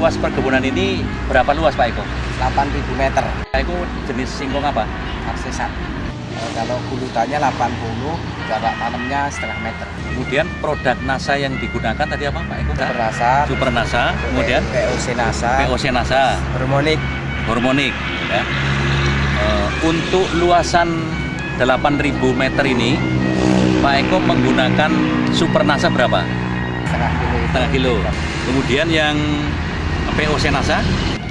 luas perkebunan ini berapa luas Pak Eko? 8.000 meter. Pak Eko jenis singkong apa? Arsesat. Kalau gulutannya 80, jarak tanamnya setengah meter. Kemudian produk NASA yang digunakan tadi apa Pak Eko? Super Nasa, kemudian POC Nasa, Hormonik ya. Untuk luasan 8.000 meter ini Pak Eko menggunakan Super Nasa berapa? Setengah kilo. Kemudian yang POC Nasa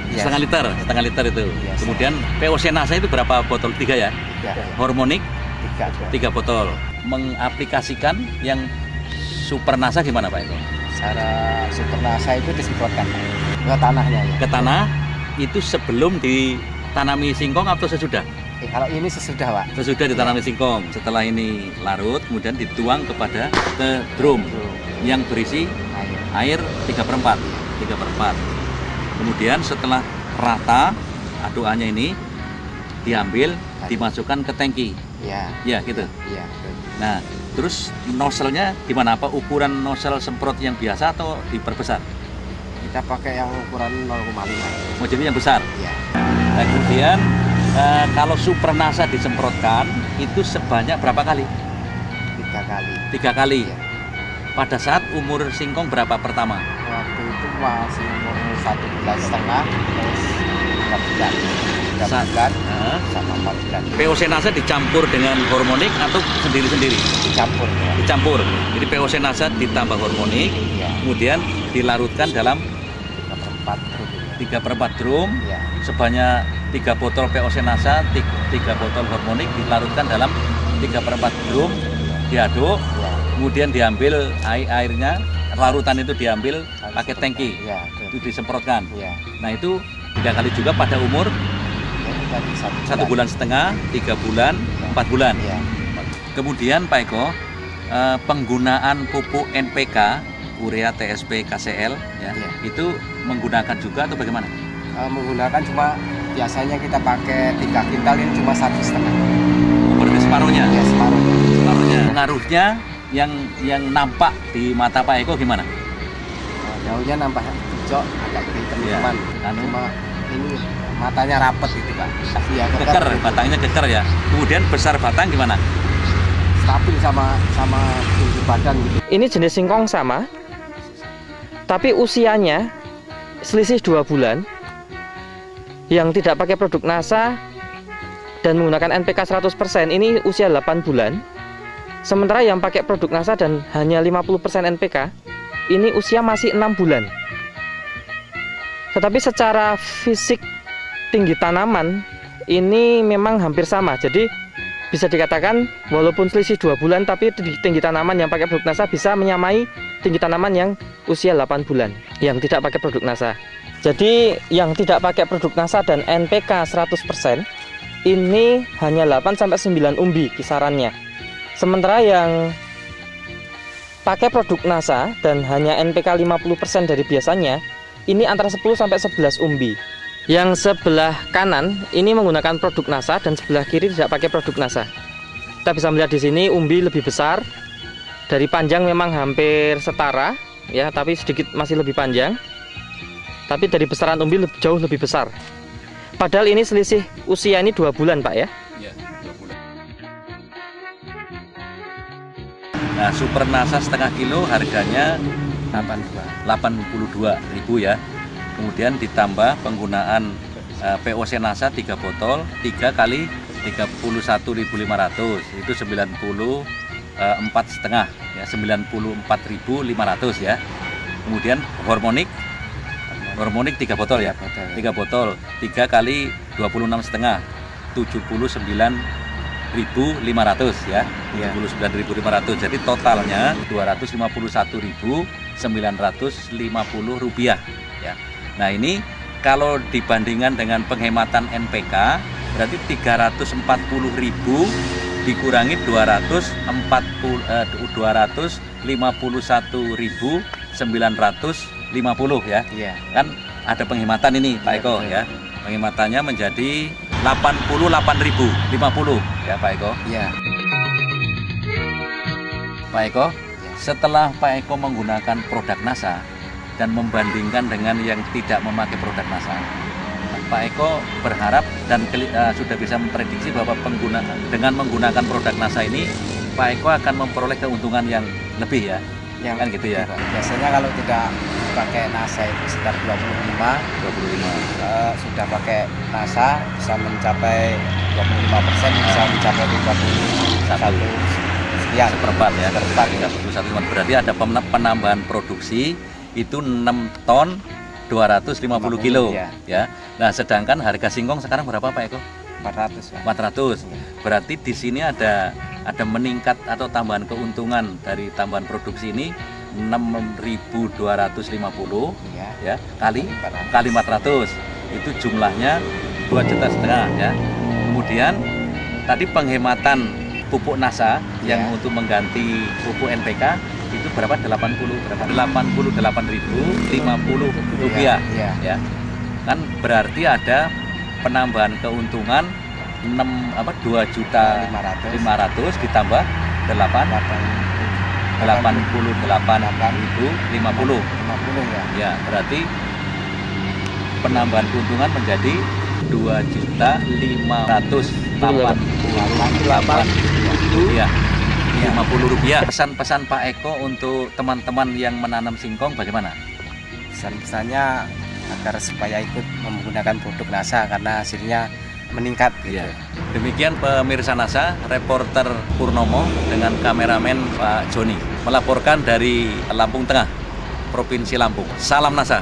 setengah liter itu. Yes. Kemudian POC Nasa itu berapa botol? 3 ya? Hormonik 3 botol. Mengaplikasikan yang Super Nasa gimana Pak Eko? Cara Super Nasa itu disemprotkan ke tanahnya ya. Ke tanah itu sebelum ditanami singkong atau sesudah? Kalau ini sesudah Pak. Sesudah ditanami singkong. Setelah ini larut, kemudian dituang ke drum yang berisi air 3/4. Kemudian setelah rata aduannya ini diambil, dimasukkan ke tangki. Ya gitu. Iya. Nah, terus nozzle-nya gimana? Apa ukuran nozzle semprot yang biasa atau diperbesar? Kita pakai yang ukuran 0,5. Mau jadi yang besar? Iya. Nah, kemudian kalau Super Nasa disemprotkan itu sebanyak berapa kali? 3 kali. 3 kali. Iya. Pada saat umur singkong berapa pertama? Waktu itu masih umur 1,5 bulan, terus 3 bulan. 3 bulan sama 4 bulan. POC Nasa dicampur dengan hormonik atau sendiri-sendiri? Dicampur. Ya. Dicampur. Jadi POC Nasa ditambah hormonik, Iya. kemudian dilarutkan dalam 3/4 drum. 3/4 drum. Iya. Sebanyak 3 botol POC Nasa, 3 botol hormonik dilarutkan dalam 3/4 drum, diaduk, Iya. kemudian diambil airnya, larutan itu diambil pakai tangki, Iya. itu disemprotkan. Iya. Nah itu 3 kali juga pada umur Jadi tadi 1,5 bulan, 3 bulan, 4 bulan. Iya. Kemudian Pak Eko, penggunaan pupuk NPK, urea, TSP, KCL, ya, Iya. itu menggunakan juga atau bagaimana? Menggunakan cuma biasanya kita pakai 3 kintal, ini cuma 1,5. Berarti separuhnya. Ya, separuhnya. Pengaruhnya yang nampak di mata Pak Eko gimana? Daunnya nampak hijau, agak hitam Iya. teman. Cuma ini matanya rapet gitu Pak. Iya, Keker, batangnya keker ya. Kemudian besar batang gimana? Stabil sama tinggi badan gitu. Ini jenis singkong sama, tapi usianya selisih 2 bulan. Yang tidak pakai produk NASA dan menggunakan NPK 100% ini usia 8 bulan. Sementara yang pakai produk NASA dan hanya 50% NPK ini usia masih 6 bulan. Tetapi secara fisik tinggi tanaman ini memang hampir sama. Jadi bisa dikatakan walaupun selisih 2 bulan tapi tinggi tanaman yang pakai produk NASA bisa menyamai tinggi tanaman yang usia 8 bulan yang tidak pakai produk NASA. Jadi yang tidak pakai produk NASA dan NPK 100% ini hanya 8-9 umbi kisarannya. Sementara yang pakai produk NASA dan hanya NPK 50% dari biasanya ini antara 10-11 umbi. Yang sebelah kanan ini menggunakan produk NASA dan sebelah kiri tidak pakai produk NASA. Kita bisa melihat di sini umbi lebih besar. Dari panjang memang hampir setara ya, tapi sedikit masih lebih panjang. Tapi dari besaran umbi jauh lebih besar. Padahal ini selisih usia ini 2 bulan Pak ya. Iya, 2 bulan. Nah, Super Nasa setengah kilo harganya 82.000 ya. Kemudian ditambah penggunaan POC Nasa 3 botol, 3 kali 31.500, itu 94,5 ya, 94.500 ya. Kemudian hormonik 3 botol ya. 3 botol, 3 kali 26,5, 79.500 ya. 79.500. Jadi totalnya Rp251.950 ya. Nah, ini kalau dibandingkan dengan penghematan NPK berarti 340.000 dikurangi 251.950 ya. Iya. Kan ada penghematan ini Pak Eko ya. Penghematannya menjadi 88.050 ya Pak Eko. Iya. Pak Eko, setelah Pak Eko menggunakan produk NASA, dan membandingkan dengan yang tidak memakai produk NASA, Pak Eko berharap dan sudah bisa memprediksi bahwa dengan menggunakan produk NASA ini Pak Eko akan memperoleh keuntungan yang lebih ya, kan gitu ya. Biasanya kalau tidak pakai NASA itu sekitar 25. Sudah pakai NASA bisa mencapai 25%, bisa mencapai 31 sekian. Seperempat ya, Seperempat. 31. Berarti ada penambahan produksi itu 6 ton 250 kilo ya. Nah, sedangkan harga singkong sekarang berapa Pak Eko? 400. 400. Berarti di sini ada meningkat atau tambahan keuntungan dari tambahan produksi ini 6.250 ya kali 400. Itu jumlahnya 2,5 juta ya. Kemudian tadi penghematan pupuk NASA yang untuk mengganti pupuk NPK itu berapa? 88.050 rupiah ya. Kan berarti ada penambahan keuntungan 2.500.000 ditambah 88.050 ya. Berarti penambahan keuntungan menjadi 2.588.050 rupiah. Pesan-pesan Pak Eko untuk teman-teman yang menanam singkong bagaimana? Pesan-pesannya agar supaya ikut menggunakan produk NASA karena hasilnya meningkat gitu. Ya. Demikian pemirsa NASA, reporter Purnomo dengan kameramen Pak Joni melaporkan dari Lampung Tengah, Provinsi Lampung. Salam NASA.